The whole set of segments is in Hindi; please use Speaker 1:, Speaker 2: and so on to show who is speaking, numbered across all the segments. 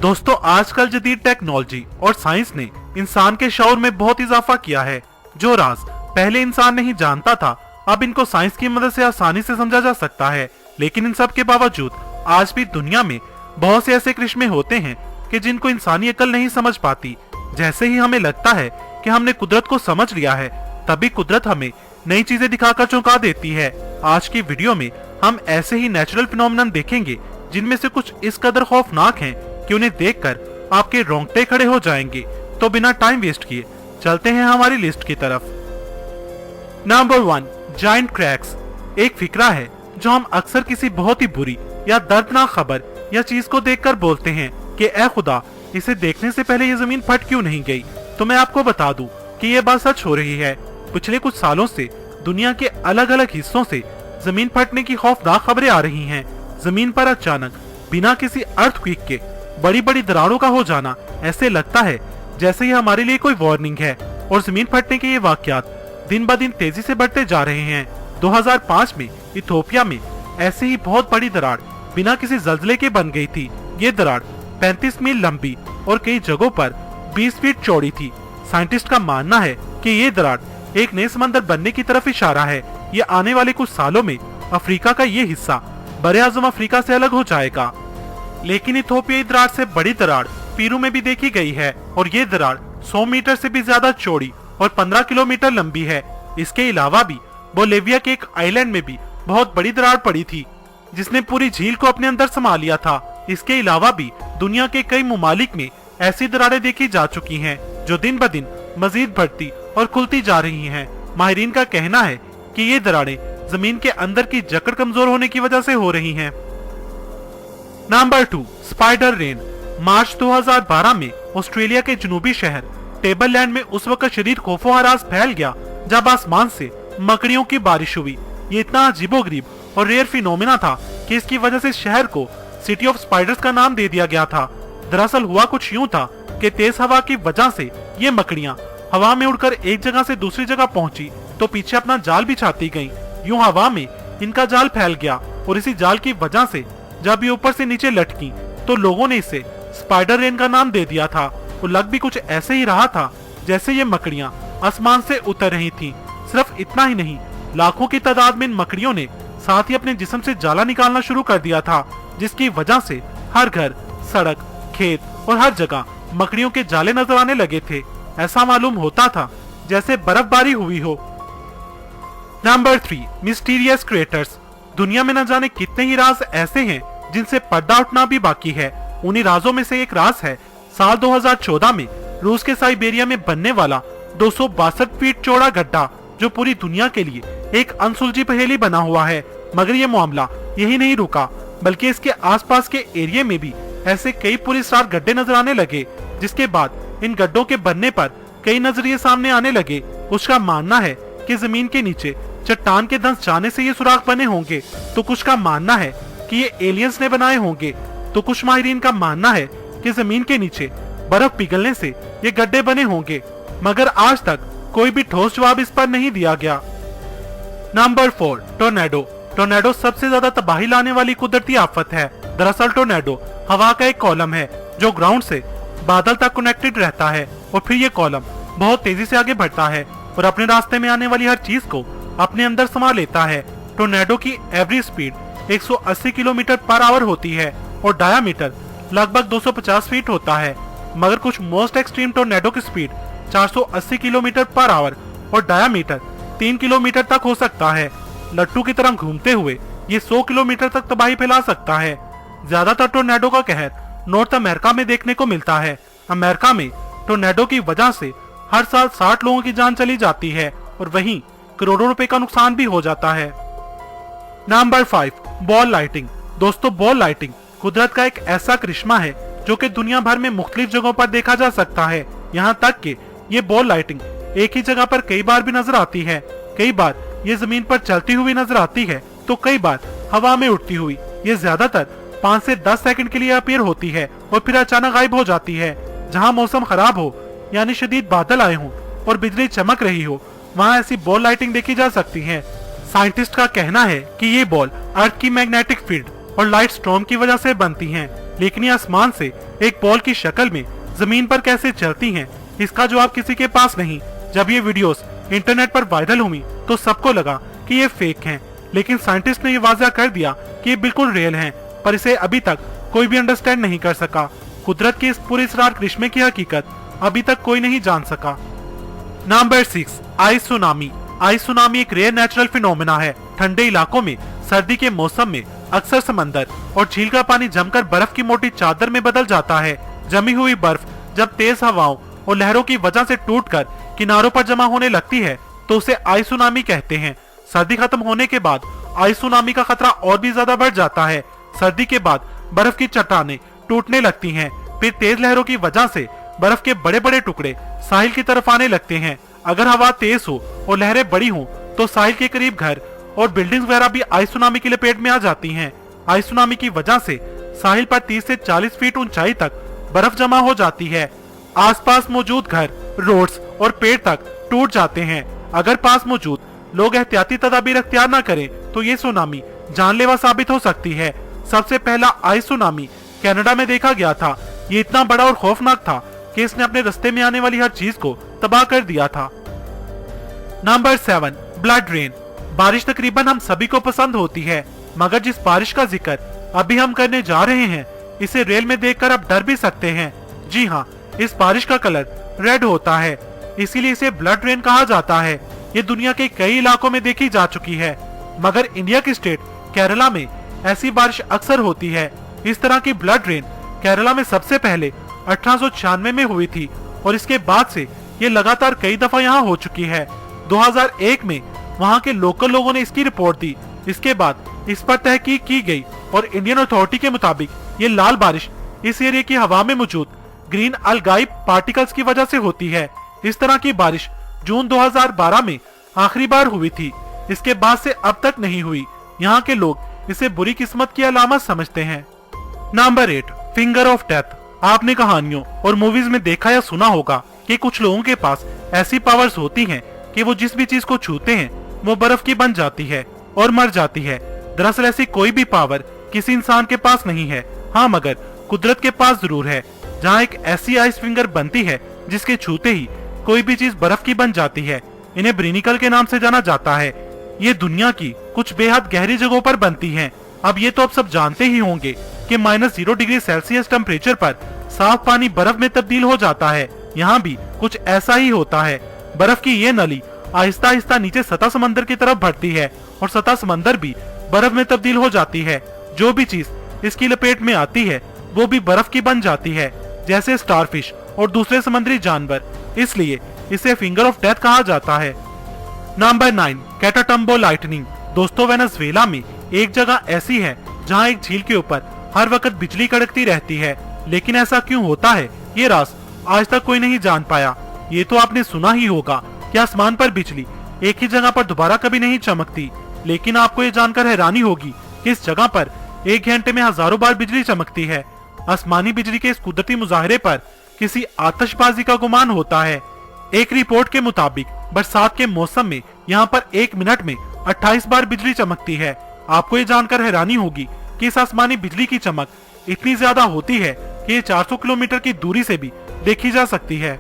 Speaker 1: दोस्तों, आजकल जदीद टेक्नोलॉजी और साइंस ने इंसान के शऊर में बहुत इजाफा किया है। जो राज पहले इंसान नहीं जानता था, अब इनको साइंस की मदद से आसानी से समझा जा सकता है। लेकिन इन सब के बावजूद आज भी दुनिया में बहुत से ऐसे करिश्मे होते हैं कि जिनको इंसानी अकल नहीं समझ पाती। जैसे ही हमें लगता है कि हमने कुदरत को समझ लिया है, तभी कुदरत हमें नई चीजें दिखाकर चौंका देती है। आज की वीडियो में हम ऐसे ही नेचुरल फिनोमेनन देखेंगे जिनमें से कुछ इस कदर खौफनाक हैं कि उन्हें देखकर आपके रोंगटे खड़े हो जाएंगे। तो बिना टाइम वेस्ट किए चलते हैं हमारी लिस्ट की तरफ। Number 1, giant cracks. एक फिक्रा है जो हम अक्सर किसी बहुत ही बुरी या दर्दनाक खबर या चीज को देखकर बोलते हैं कि ऐ खुदा, इसे देखने से पहले ये जमीन फट क्यों नहीं गई। तो मैं आपको बता दूं कि ये बात सच हो रही है। पिछले कुछ सालों से दुनिया के अलग अलग हिस्सों से जमीन फटने की खौफनाक खबरें आ रही हैं। जमीन पर अचानक बिना किसी अर्थक्वेक के बड़ी बड़ी दरारों का हो जाना ऐसे लगता है जैसे ये हमारे लिए कोई वार्निंग है। और जमीन फटने के ये वाकयात दिन ब दिन तेजी से बढ़ते जा रहे हैं। 2005 में इथियोपिया में ऐसे ही बहुत बड़ी दरार बिना किसी जल्जले के बन गई थी। ये दरार 35 मील लंबी और कई जगहों पर 20 फीट चौड़ी थी। साइंटिस्ट का मानना है कि ये दरार एक नए समंदर बनने की तरफ इशारा है। ये आने वाले कुछ सालों में अफ्रीका का ये हिस्सा बड़े आजम अफ्रीका से अलग हो जाएगा। लेकिन इथियोपियाई दरार से बड़ी दरार पीरू में भी देखी गई है और ये दरार 100 मीटर से भी ज्यादा चौड़ी और 15 किलोमीटर लंबी है। इसके अलावा भी बोलिविया के एक आइलैंड में भी बहुत बड़ी दरार पड़ी थी जिसने पूरी झील को अपने अंदर समा लिया था। इसके अलावा भी दुनिया के कई ममालिक में ऐसी दरारें देखी जा चुकी हैं जो दिन ब दिन मजीद बढ़ती और खुलती जा रही हैं। माहिरीन का कहना है कि ये दरारें जमीन के अंदर की जकड़ कमजोर होने की वजह से हो रही हैं। Number 2, spider rain. मार्च 2012 में ऑस्ट्रेलिया के जनूबी शहर टेबललैंड में उस वक्त शदीद खौफो हरास फैल गया जब आसमान से मकड़ियों की बारिश हुई। ये इतना अजीबोगरीब और रेयर फिनोमेना था कि इसकी वजह से शहर को सिटी ऑफ स्पाइडर्स का नाम दे दिया गया था। दरअसल हुआ कुछ यूं था कि तेज हवा की वजह से ये मकड़ियां हवा में उड़कर एक जगह से दूसरी जगह पहुंची तो पीछे अपना जाल बिछाती गईं। यूं हवा में इनका जाल फैल गया और इसी जाल की वजह से जब ये ऊपर से नीचे लटकी तो लोगों ने इसे स्पाइडर रेन का नाम दे दिया था। और लग भी कुछ ऐसे ही रहा था जैसे ये मकड़ियां आसमान से उतर रही थीं। सिर्फ इतना ही नहीं, लाखों की तादाद में इन मकड़ियों ने साथ ही अपने जिस्म से जाला निकालना शुरू कर दिया था, जिसकी वजह से हर घर, सड़क, खेत और हर जगह मकड़ियों के जाले नजर आने लगे थे। ऐसा मालूम होता था जैसे बर्फबारी हुई हो। Number 3, mysterious creators. दुनिया में न जाने कितने ही राज ऐसे हैं जिनसे पर्दा उठना भी बाकी है। उन्हीं राजों में से एक राज है साल 2014 में रूस के साइबेरिया में बनने वाला 262 फीट चौड़ा गड्ढा, जो पूरी दुनिया के लिए एक अनसुलझी पहेली बना हुआ है। मगर ये मामला यही नहीं रुका, बल्कि इसके आसपास के एरिया में भी ऐसे कई पुलिसरार गड्ढे नजर आने लगे। जिसके बाद इन गड्ढों के बनने पर कई नजरिए सामने आने लगे। उसका मानना है कि जमीन के नीचे चट्टान के धंस जाने से ये सुराख बने होंगे, तो कुछ का मानना है कि ये एलियंस ने बनाए होंगे, तो कुछ माहिरीन का मानना है कि जमीन के नीचे बर्फ पिघलने से ये गड्ढे बने होंगे। मगर आज तक कोई भी ठोस जवाब इस पर नहीं दिया गया। Number 4, tornado. टोर्नेडो सबसे ज्यादा तबाही लाने वाली कुदरती आफत है। दरअसल टोर्नेडो हवा का एक कॉलम है जो ग्राउंड से बादल तक कनेक्टेड रहता है और फिर ये कॉलम बहुत तेजी से आगे बढ़ता है और अपने रास्ते में आने वाली हर चीज को अपने अंदर समा लेता है। टोर्नेडो की average speed 180 kilometre per hour होती है और डायामीटर लगभग 250 फीट होता है। मगर कुछ मोस्ट एक्सट्रीम टोर्नेडो की स्पीड 480 किलोमीटर पर आवर और डायामीटर 3 किलोमीटर तक हो सकता है। लट्टू की तरह घूमते हुए ये 100 किलोमीटर तक तबाही फैला सकता है। ज्यादातर टोर्नेडो का कहर नॉर्थ अमेरिका में देखने को मिलता है। अमेरिका में टोर्नेडो की वजह से हर साल 60 लोगों की जान चली जाती है और वहीं करोड़ों रुपए का नुकसान भी हो जाता है। Number 5, ball lighting. दोस्तों, बॉल लाइटिंग कुदरत का एक ऐसा करिश्मा है जो कि दुनिया भर में मुख्तलिफ जगहों पर देखा जा सकता है। यहाँ तक कि ये बॉल लाइटिंग एक ही जगह पर कई बार भी नजर आती है। कई बार ये जमीन पर चलती हुई नजर आती है तो कई बार हवा में उड़ती हुई। ये ज्यादातर 5 से 10 सेकंड के लिए अपीयर होती है और फिर अचानक गायब हो जाती है। जहाँ मौसम खराब हो, यानी शदीद बादल आए हों और बिजली चमक रही हो, वहाँ ऐसी बॉल लाइटिंग देखी जा सकती है। साइंटिस्ट का कहना है कि ये बॉल अर्थ की मैग्नेटिक फील्ड और लाइट स्टॉर्म की वजह से बनती हैं। लेकिन ये आसमान से एक बॉल की शक्ल में जमीन पर कैसे चलती हैं, इसका जवाब किसी के पास नहीं। जब ये वीडियोस इंटरनेट पर वायरल हुई तो सबको लगा कि ये फेक हैं, लेकिन साइंटिस्ट ने ये वाज़ा कर दिया कि ये बिल्कुल रियल हैं, पर इसे अभी तक कोई भी अंडरस्टैंड नहीं कर सका। कुदरत के इस पूरे इसरार करिश्मे की हकीकत अभी तक कोई नहीं जान सका। Number 6, ice tsunami. Ice tsunami एक रेयर नेचुरल फिनोमेना है। ठंडे इलाकों में सर्दी के मौसम में अक्सर समंदर और झील का पानी जमकर बर्फ की मोटी चादर में बदल जाता है। जमी हुई बर्फ जब तेज हवाओं और लहरों की वजह से टूटकर किनारों पर जमा होने लगती है तो उसे आइस सुनामी कहते हैं। सर्दी खत्म होने के बाद आइस सुनामी का खतरा और भी ज्यादा बढ़ जाता है। सर्दी के बाद बर्फ की चट्टानें टूटने लगती हैं, फिर तेज लहरों की वजह से बर्फ के बड़े बड़े टुकड़े साहिल की तरफ आने लगते हैं। अगर हवा तेज हो और लहरें बड़ी हों तो साहिल के करीब घर और बिल्डिंग्स वगैरह भी आइस सुनामी की लपेट में आ जाती हैं। आइस सुनामी की वजह से साहिल पर 30 से 40 फीट ऊंचाई तक बर्फ जमा हो जाती है। आसपास मौजूद घर, रोड्स और पेड़ तक टूट जाते हैं। अगर पास मौजूद लोग एहतियाती तदाबीर अख्तियार न करें तो ये सुनामी जानलेवा साबित हो सकती है। सबसे पहला आइस सुनामी कनाडा में देखा गया था। ये इतना बड़ा और खौफनाक था कि इसने अपने रास्ते में आने वाली हर चीज को तबाह कर दिया था। Number 7, blood rain. बारिश तकरीबन हम सभी को पसंद होती है, मगर जिस बारिश का जिक्र अभी हम करने जा रहे हैं इसे रेल में देखकर आप डर भी सकते हैं। जी हाँ, इस बारिश का कलर रेड होता है, इसीलिए इसे ब्लड रेन कहा जाता है। ये दुनिया के कई इलाकों में देखी जा चुकी है, मगर इंडिया की स्टेट केरला में ऐसी बारिश अक्सर होती है। इस तरह की ब्लड रेन केरला में सबसे पहले 1896 में हुई थी और इसके बाद से ये लगातार कई दफा यहाँ हो चुकी है। 2001 में वहाँ के लोकल लोगों ने इसकी रिपोर्ट दी। इसके बाद इस पर तहकीक की गई और इंडियन अथॉरिटी के मुताबिक ये लाल बारिश इस एरिया की हवा में मौजूद ग्रीन अलगाई पार्टिकल्स की वजह से होती है। इस तरह की बारिश जून 2012 में आखिरी बार हुई थी। इसके बाद से अब तक नहीं हुई। यहाँ के लोग इसे बुरी किस्मत की अलामत समझते हैं। Number 8, finger of death. आपने कहानियों और मूवीज में देखा या सुना होगा कि कुछ लोगों के पास ऐसी पावर्स होती हैं कि वो जिस भी चीज को छूते हैं वो बर्फ की बन जाती है और मर जाती है। दरअसल ऐसी कोई भी पावर किसी इंसान के पास नहीं है। हाँ, मगर कुदरत के पास जरूर है, जहाँ एक ऐसी आइस फिंगर बनती है जिसके छूते ही कोई भी चीज बर्फ की बन जाती है। इन्हें ब्रिनिकल के नाम से जाना जाता है। ये दुनिया की कुछ बेहद गहरी जगहों पर बनती हैं। अब ये तो आप सब जानते ही होंगे कि -0 डिग्री सेल्सियस टेम्परेचर पर साफ पानी बर्फ में तब्दील हो जाता है। यहाँ भी कुछ ऐसा ही होता है। बर्फ की ये नली आहिस्ता आहिस्ता नीचे सतह समंदर की तरफ बढ़ती है और सतह समंदर भी बर्फ में तब्दील हो जाती है। जो भी चीज इसकी लपेट में आती है वो भी बर्फ की बन जाती है, जैसे स्टारफिश और दूसरे समुद्री जानवर। इसलिए इसे फिंगर ऑफ डेथ कहा जाता है। Number 9, Catatumbo lightning. दोस्तों, वेनेजुएला में एक जगह ऐसी है जहां एक झील के ऊपर हर वक्त बिजली कड़कती रहती है, लेकिन ऐसा क्यों होता है ये राज आज तक कोई नहीं जान पाया। ये तो आपने सुना ही होगा कि आसमान पर बिजली एक ही जगह पर दोबारा कभी नहीं चमकती, लेकिन आपको ये जानकर हैरानी होगी कि इस जगह पर 1 घंटे में हजारों बार बिजली चमकती है। आसमानी बिजली के इस कुदरती मुजाहरे पर किसी आतिशबाजी का गुमान होता है। एक रिपोर्ट के मुताबिक बरसात के मौसम में यहाँ पर 1 मिनट में 28 बार बिजली चमकती है। आपको ये जानकर हैरानी होगी कि इस आसमानी बिजली की चमक इतनी ज्यादा होती है कि ये 400 किलोमीटर की दूरी से भी देखी जा सकती है।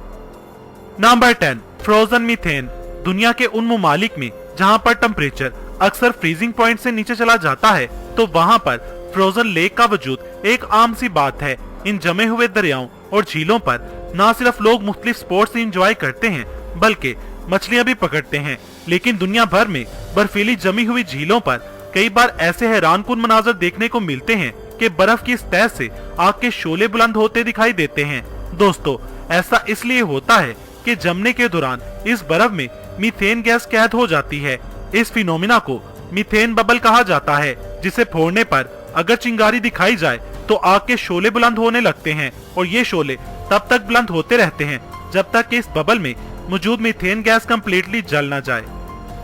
Speaker 1: Number 10, frozen methane. दुनिया के उन ममालिक में जहाँ पर टेम्परेचर अक्सर फ्रीजिंग पॉइंट से नीचे चला जाता है तो वहाँ पर फ्रोजन लेक का वजूद एक आम सी बात है। इन जमे हुए दरियाओं और झीलों पर न सिर्फ लोग मुख्तलिफ स्पोर्ट्स एंजॉय करते हैं बल्कि मछलियां भी पकड़ते हैं। लेकिन दुनिया भर में बर्फीली जमी हुई झीलों पर कई बार ऐसे हैरानकुन मनाजर देखने को मिलते हैं कि बर्फ की सतह से आग के शोले बुलंद होते दिखाई देते हैं। दोस्तों, ऐसा इसलिए होता है कि जमने के दौरान इस बर्फ में मीथेन गैस कैद हो जाती है। इस फिनोमिना को मीथेन बबल कहा जाता है, जिसे फोड़ने पर अगर चिंगारी दिखाई जाए तो आग के शोले बुलंद होने लगते हैं और ये शोले तब तक बुलंद होते रहते हैं जब तक कि इस बबल में मौजूद मीथेन गैस कम्प्लीटली जल न जाए।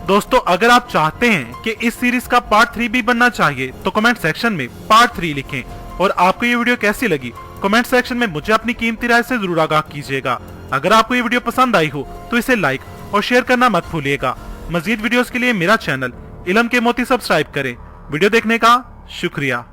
Speaker 1: दोस्तों, अगर आप चाहते हैं कि इस सीरीज का पार्ट 3 भी बनना चाहिए तो कमेंट सेक्शन में पार्ट 3 लिखें। और आपको ये वीडियो कैसी लगी कमेंट सेक्शन में मुझे अपनी कीमती राय से जरूर आगाह कीजिएगा। अगर आपको ये वीडियो पसंद आई हो तो इसे लाइक और शेयर करना मत भूलिएगा। मजीद वीडियोस के लिए मेरा चैनल इल्म के मोती सब्सक्राइब करें। वीडियो देखने का शुक्रिया।